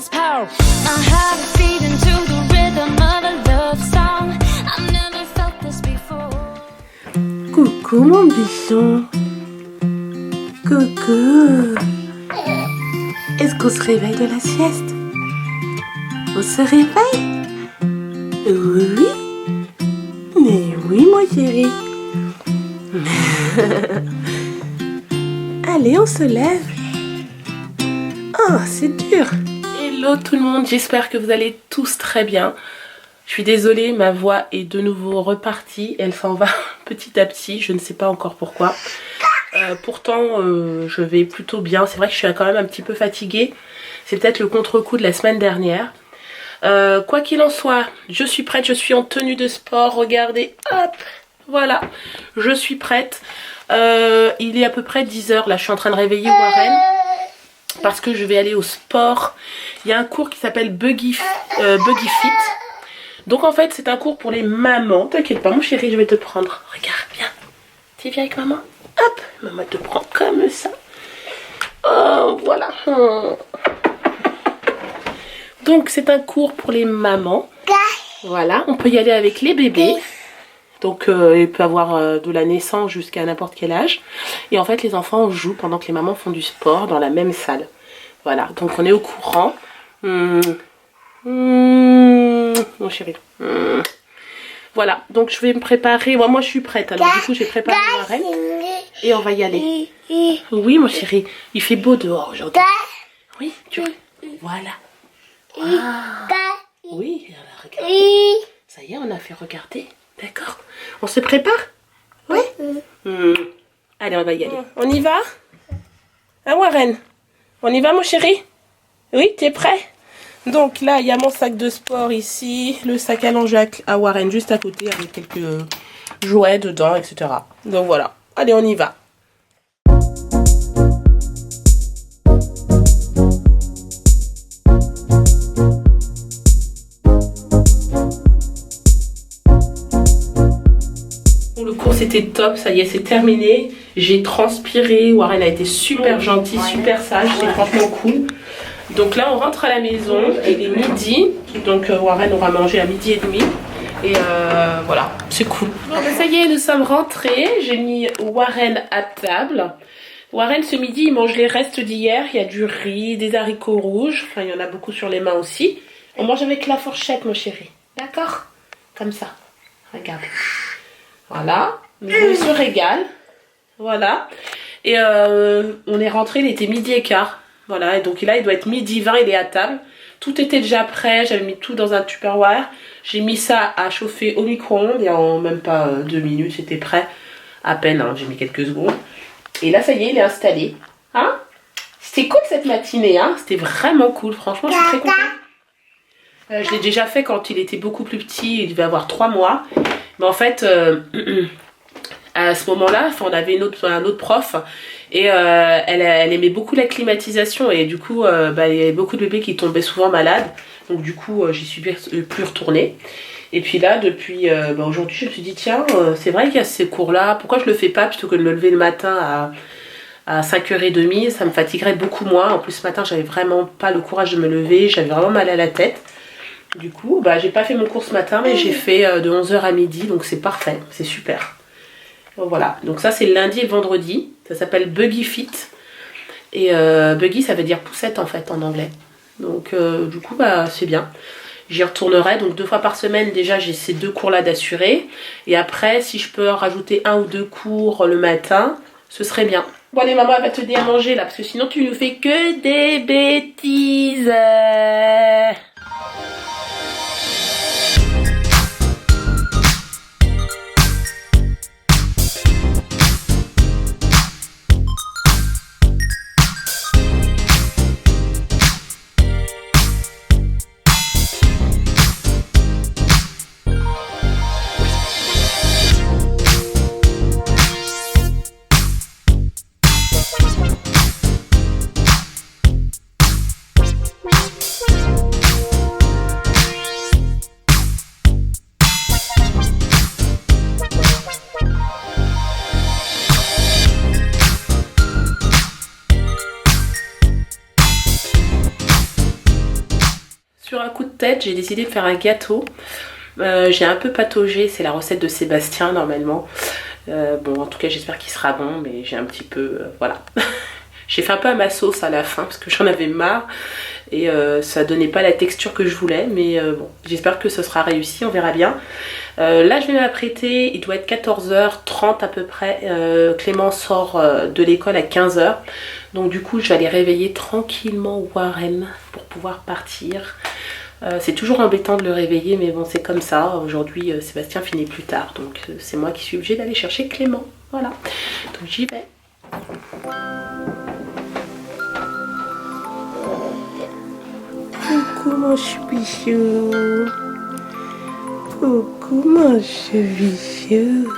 this power. My heart is beating to the rhythm of a love song. I've never felt this before. Coucou mon bichon. Coucou. Est-ce qu'on se réveille de la sieste? On se réveille? Oui. Mais oui mon chéri. Allez, on se lève. Oh, c'est dur. Hello tout le monde, j'espère que vous allez tous très bien. Je suis désolée, ma voix est de nouveau repartie. Elle s'en va petit à petit, je ne sais pas encore pourquoi. Pourtant, je vais plutôt bien. C'est vrai que je suis quand même un petit peu fatiguée. C'est peut-être le contre-coup de la semaine dernière. Quoi qu'il en soit, je suis prête, je suis en tenue de sport. Regardez, hop, voilà, je suis prête. Il est à peu près 10 h, là je suis en train de réveiller Warren. Parce que je vais aller au sport. Il y a un cours qui s'appelle Buggy Fit. Donc en fait c'est un cours pour les mamans. T'inquiète pas mon chéri, je vais te prendre. Regarde, viens. Tu viens avec maman. Hop, maman te prend comme ça. Oh, voilà. Donc c'est un cours pour les mamans. Voilà, on peut y aller avec les bébés. Donc il peut avoir de la naissance jusqu'à n'importe quel âge. Et en fait les enfants jouent pendant que les mamans font du sport dans la même salle. Voilà, donc on est au courant. Mon chéri. Voilà, donc je vais me préparer. Moi je suis prête. Alors du coup j'ai préparé Warren. Et on va y aller. Oui mon chéri, il fait beau dehors aujourd'hui. Oui, tu... Voilà. Ah. Oui, regarde. Ça y est, on a fait regarder. D'accord. On se prépare? Oui. Allez, on va y aller. On y va? Hein Warren? On y va mon chéri? Oui, t'es prêt? Donc là, il y a mon sac de sport ici. Le sac à linge à Warren juste à côté avec quelques jouets dedans, etc. Donc voilà. Allez, on y va. Le cours c'était top, ça y est, c'est terminé. J'ai transpiré, Warren a été super gentil, super sage, c'est franchement cool. Donc là on rentre à la maison, il est midi, donc Warren aura mangé à 12h30. Et voilà, c'est cool. Bon, ben, ça y est, nous sommes rentrés, j'ai mis Warren à table. Warren ce midi il mange les restes d'hier, il y a du riz, des haricots rouges, enfin il y en a beaucoup sur les mains aussi. On mange avec la fourchette mon chéri, d'accord? Comme ça, regarde. Voilà, il se régale. Voilà. Et on est rentré, il était 12h15. Voilà, et donc là il doit être 12h20, il est à table. Tout était déjà prêt, j'avais mis tout dans un Tupperware. J'ai mis ça à chauffer au micro-ondes et en même pas 2 minutes c'était prêt. À peine, hein, j'ai mis quelques secondes. Et là ça y est, il est installé. Hein? C'était cool cette matinée, hein? C'était vraiment cool, franchement je suis très contente. Je l'ai déjà fait quand il était beaucoup plus petit, il devait avoir 3 mois. Mais en fait, à ce moment-là, on avait un autre prof et elle aimait beaucoup la climatisation et du coup, il y avait beaucoup de bébés qui tombaient souvent malades. Donc du coup, j'y suis plus retournée. Et puis là, depuis aujourd'hui, je me suis dit, tiens, c'est vrai qu'il y a ces cours-là, pourquoi je le fais pas plutôt que de me lever le matin à 5h30, ça me fatiguerait beaucoup moins. En plus, ce matin, j'avais vraiment pas le courage de me lever, j'avais vraiment mal à la tête. Du coup, j'ai pas fait mon cours ce matin, mais j'ai fait de 11h à midi, donc c'est parfait, c'est super. Donc, voilà, donc ça c'est le lundi et le vendredi, ça s'appelle Buggy Fit. Et Buggy ça veut dire poussette en fait en anglais. Donc du coup, c'est bien. J'y retournerai, donc 2 fois par semaine déjà j'ai ces 2 cours là d'assurer. Et après, si je peux rajouter 1 ou 2 cours le matin, ce serait bien. Bon allez maman, elle va te donner à manger là, parce que sinon tu nous fais que des bêtises. tête, j'ai décidé de faire un gâteau. J'ai un peu pataugé, c'est la recette de Sébastien normalement. Bon, en tout cas, j'espère qu'il sera bon, mais j'ai un petit peu... voilà. J'ai fait un peu à ma sauce à la fin parce que j'en avais marre et ça donnait pas la texture que je voulais, mais bon, j'espère que ce sera réussi, on verra bien. Là, je vais m'apprêter, il doit être 14h30 à peu près. Clément sort de l'école à 15h, donc du coup, je vais aller réveiller tranquillement Warren pour pouvoir partir. C'est toujours embêtant de le réveiller, mais bon, c'est comme ça. Aujourd'hui, Sébastien finit plus tard, donc c'est moi qui suis obligée d'aller chercher Clément. Voilà, donc j'y vais. Coucou mon choupichou. Coucou mon choupichou.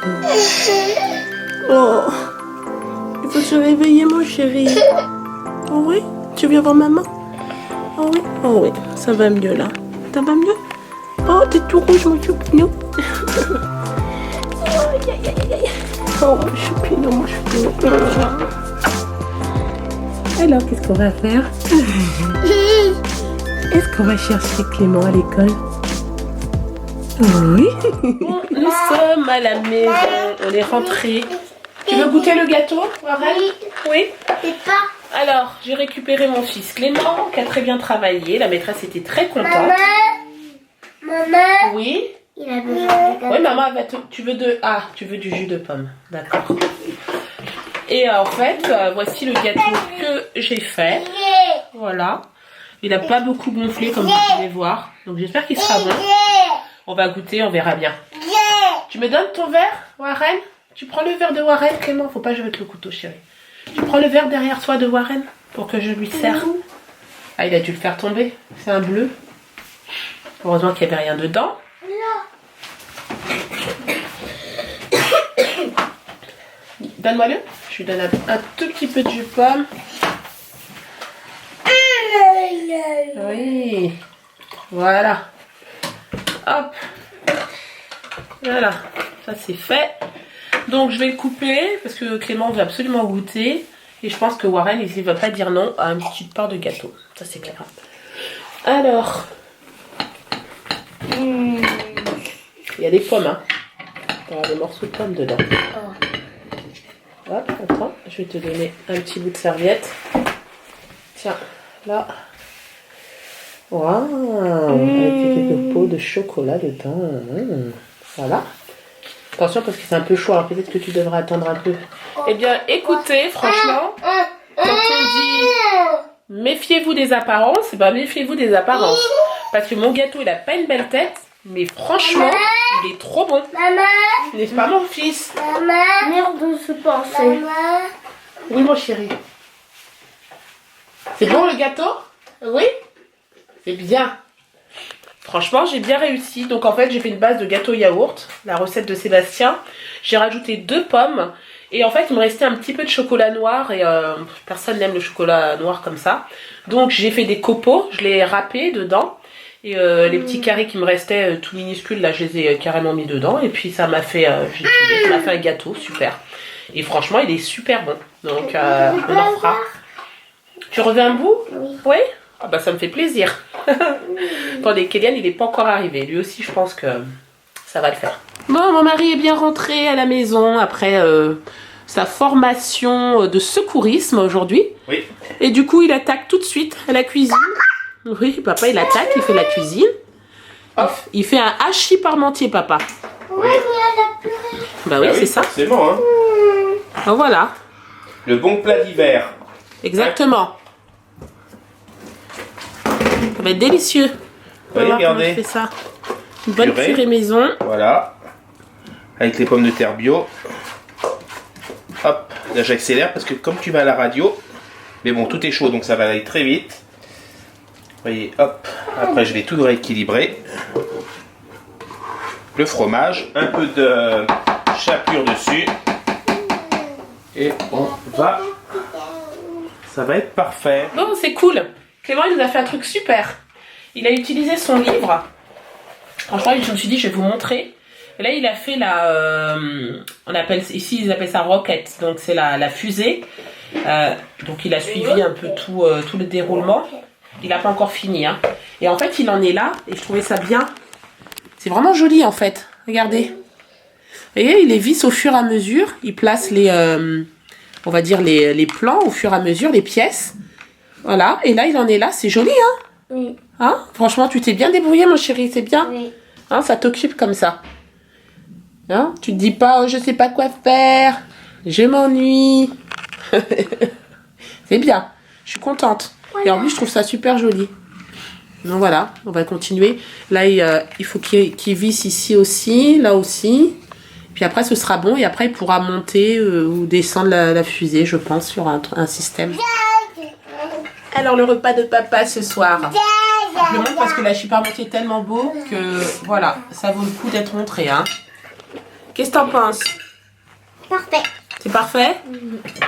Oh, il faut se réveiller mon chéri. Oh oui, tu viens voir maman? Oh oui, ça va mieux là. Ça va mieux? Oh, t'es tout rouge mon choupinou. Oh mon choupinou, mon choupinou. Alors, qu'est-ce qu'on va faire? Est-ce qu'on va chercher Clément à l'école? Oui. Bon, nous sommes à la maison, on est rentrés. Tu veux goûter le gâteau, Warren? Oui. Alors, j'ai récupéré mon fils Clément, qui a très bien travaillé. La maîtresse était très contente. Maman, Oui. il a besoin de Oui, maman, tu veux du jus de pomme. D'accord. Et en fait, voici le gâteau que j'ai fait. Voilà. Il n'a pas beaucoup gonflé comme vous pouvez voir. Donc j'espère qu'il sera bon. On va goûter, on verra bien. Tu me donnes ton verre, Warren? Tu prends le verre de Warren, Clément? Faut pas que je mette le couteau, chérie. Tu prends le verre derrière toi de Warren pour que je lui sers. Ah, il a dû le faire tomber. C'est un bleu. Heureusement qu'il n'y avait rien dedans. Donne-moi-le. Je lui donne un tout petit peu de jus de pomme. Oui. Voilà. Hop. Voilà. Ça c'est fait. Donc je vais le couper parce que Clément veut absolument goûter. Et je pense que Warren il ne va pas dire non à une petite part de gâteau. Ça c'est clair. Alors. Il y a des pommes. Hein. Il y aura des morceaux de pommes dedans. Hop, attends. Je vais te donner un petit bout de serviette. Tiens, là. Waouh, avec quelques pots de chocolat dedans. Voilà. Attention parce que c'est un peu chaud, alors peut-être que tu devrais attendre un peu. Eh bien, écoutez, franchement, quand on dit méfiez-vous des apparences, eh ben méfiez-vous des apparences. Parce que mon gâteau, il a pas une belle tête, mais franchement, il est trop bon. N'est-ce pas mon fils? Merde de se penser. Oui, mon chéri. C'est bon le gâteau? Oui? C'est bien. Franchement, j'ai bien réussi. Donc en fait, j'ai fait une base de gâteau yaourt, la recette de Sébastien. J'ai rajouté 2 pommes. Et en fait, il me restait un petit peu de chocolat noir. Et personne n'aime le chocolat noir comme ça. Donc j'ai fait des copeaux. Je les ai râpés dedans. Et les petits carrés qui me restaient tout minuscules, là, je les ai carrément mis dedans. Et puis ça m'a fait, ça m'a fait un gâteau, super. Et franchement, il est super bon. Donc on en fera. Tu reviens un bout? Oui. Ah bah ça me fait plaisir. Attendez, Kélian il n'est pas encore arrivé. Lui aussi je pense que ça va le faire. Bon, mon mari est bien rentré à la maison après sa formation de secourisme aujourd'hui. Oui. Et du coup il attaque tout de suite à la cuisine. Oui, papa il attaque, il fait la cuisine. Il fait un hachis parmentier, papa. Oui. Bah oui, c'est ça. C'est bon, hein. Donc voilà. Le bon plat d'hiver. Exactement. Ça va être délicieux. On va voir comment Regardez. je fais ça. Une bonne Purée. purée maison. Voilà. Avec les pommes de terre bio. Hop. Là, j'accélère parce que comme tu vas à la radio, mais bon, tout est chaud donc ça va aller très vite. Vous voyez, hop. Après, je vais tout rééquilibrer. Le fromage, un peu de chapelure dessus. Et on va. Ça va être parfait. Bon, c'est cool. Clément, il nous a fait un truc super. Il a utilisé son livre. Franchement, je me suis dit, je vais vous montrer. Et là, il a fait la... on appelle, ici, ils appellent ça rocket. Donc, c'est la fusée. Donc, il a suivi un peu tout le déroulement. Il n'a pas encore fini. Hein. Et en fait, il en est là. Et je trouvais ça bien. C'est vraiment joli, en fait. Regardez. Vous voyez, il les visse au fur et à mesure. Il place les, on va dire, les plans au fur et à mesure, les pièces. Voilà. Et là, il en est là. C'est joli, hein? Oui. Hein? Franchement, tu t'es bien débrouillé, mon chéri. C'est bien. Oui. Hein, ça t'occupe comme ça. Hein? Tu te dis pas, oh, je sais pas quoi faire. Je m'ennuie. C'est bien. Je suis contente. Et en plus, je trouve ça super joli. Donc voilà, on va continuer. Là, il faut qu'il visse ici aussi, là aussi. Puis après, ce sera bon. Et après, il pourra monter ou descendre la fusée, je pense, sur un système. Alors, le repas de papa ce soir. Je le montre parce que la chiparmentier est tellement beau que, voilà, ça vaut le coup d'être montré. Hein. Qu'est-ce que t'en penses? Parfait. C'est parfait?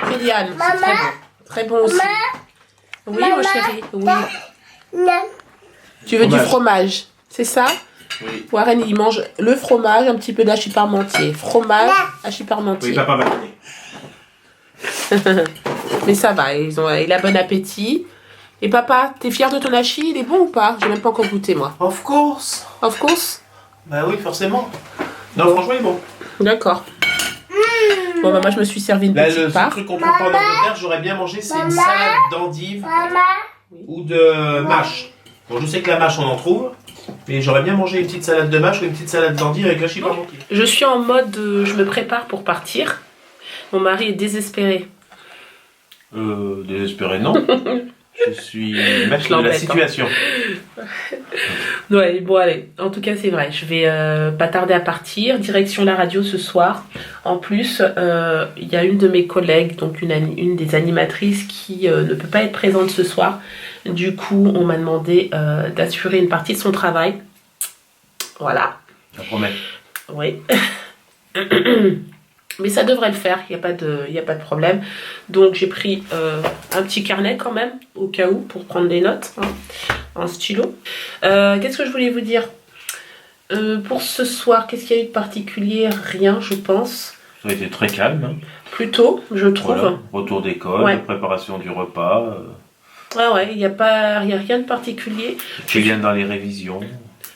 Kylian, c'est très bon. Très bon aussi. Oui, mon chéri. Oui. Tu veux du fromage, c'est ça? Oui. Warren, il mange le fromage, un petit peu d'hachis parmentier. Fromage, hachis parmentier. Oui, papa va donner. Mais ça va, il a bon appétit. Et papa, t'es fier de ton hachis? Il est bon ou pas? J'ai même pas encore goûté, moi. Of course. Of course? Bah oui, forcément. Non, franchement, il est bon. D'accord. Bon, bah moi, je me suis servi une Là, petite le part. seul truc qu'on trouve pas en Angleterre, j'aurais bien mangé, c'est une salade d'endives ou de mâche. Bon, je sais que la mâche, on en trouve, mais j'aurais bien mangé une petite salade de mâche ou une petite salade d'endives avec la chiparmentier. Je suis en mode, je me prépare pour partir. Mon mari est désespéré. Désespéré, non. Je suis maître de la l'embête, situation. Ouais, bon allez, en tout cas c'est vrai, je vais pas tarder à partir, direction la radio ce soir. En plus, il y a une de mes collègues, donc une des animatrices qui ne peut pas être présente ce soir. Du coup, on m'a demandé d'assurer une partie de son travail. Voilà. Ça promet. Oui. Mais ça devrait le faire, il n'y a pas de problème. Donc j'ai pris un petit carnet quand même, au cas où, pour prendre des notes, hein, en stylo. Qu'est-ce que je voulais vous dire? Pour ce soir, qu'est-ce qu'il y a eu de particulier? Rien, je pense. Ça a été très calme. Hein. Plutôt, je trouve. Voilà. Retour d'école, Ouais. préparation du repas. Ouais, il n'y a rien de particulier. Julien dans les révisions.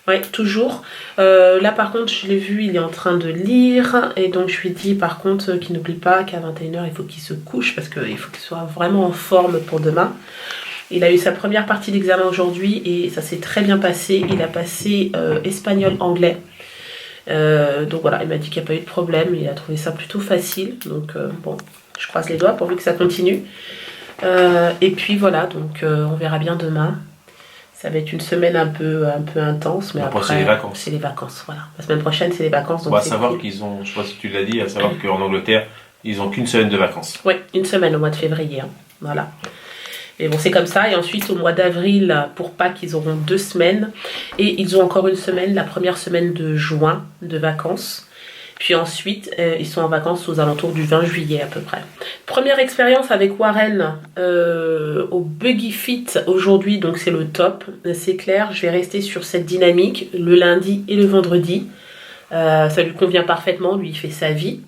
Ouais, toujours. Là, par contre, je l'ai vu, il est en train de lire. Et donc, je lui ai dit, par contre, qu'il n'oublie pas qu'à 21h, il faut qu'il se couche parce qu'il faut qu'il soit vraiment en forme pour demain. Il a eu sa première partie d'examen aujourd'hui et ça s'est très bien passé. Il a passé espagnol-anglais. Donc voilà, il m'a dit qu'il n'y a pas eu de problème. Il a trouvé ça plutôt facile. Donc, bon, je croise les doigts pourvu que ça continue. Et puis voilà, donc on verra bien demain. Ça va être une semaine un peu intense, mais après c'est les vacances. C'est les vacances, voilà. La semaine prochaine, c'est les vacances. On Donc va c'est savoir cool. qu'ils ont, je sais pas si tu l'as dit, à savoir qu'en Angleterre, ils n'ont qu'une semaine de vacances. Oui, une semaine au mois de février. Hein. Voilà. Et bon, c'est comme ça. Et ensuite, au mois d'avril, pour Pâques, ils auront 2 semaines. Et ils ont encore une semaine, la première semaine de juin, de vacances. Puis ensuite, ils sont en vacances aux alentours du 20 juillet à peu près. Première expérience avec Warren au Buggy Fit aujourd'hui, donc c'est le top. C'est clair, je vais rester sur cette dynamique le lundi et le vendredi. Ça lui convient parfaitement, lui il fait sa vie.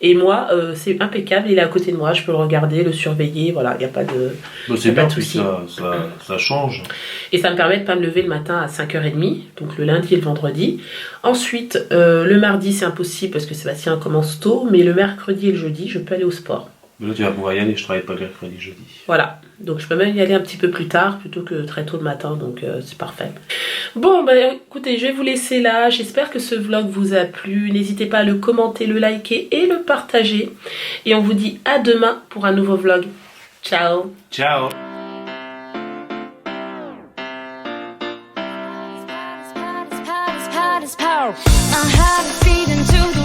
Et moi, c'est impeccable, il est à côté de moi, je peux le regarder, le surveiller, voilà, il n'y a pas de, Donc c'est y a pas bien, de puis souci. ça change. Et ça me permet de ne pas me lever le matin à 5h30, donc le lundi et le vendredi. Ensuite, le mardi c'est impossible parce que Sébastien commence tôt, mais le mercredi et le jeudi, je peux aller au sport. Mais là tu vas pouvoir y aller, je travaille pas le mercredi, jeudi. Voilà, donc je peux même y aller un petit peu plus tard plutôt que très tôt le matin, donc c'est parfait. Bon, bah écoutez, je vais vous laisser là. J'espère que ce vlog vous a plu. N'hésitez pas à le commenter, le liker et le partager. Et on vous dit à demain pour un nouveau vlog. Ciao! Ciao. My heart is beating to the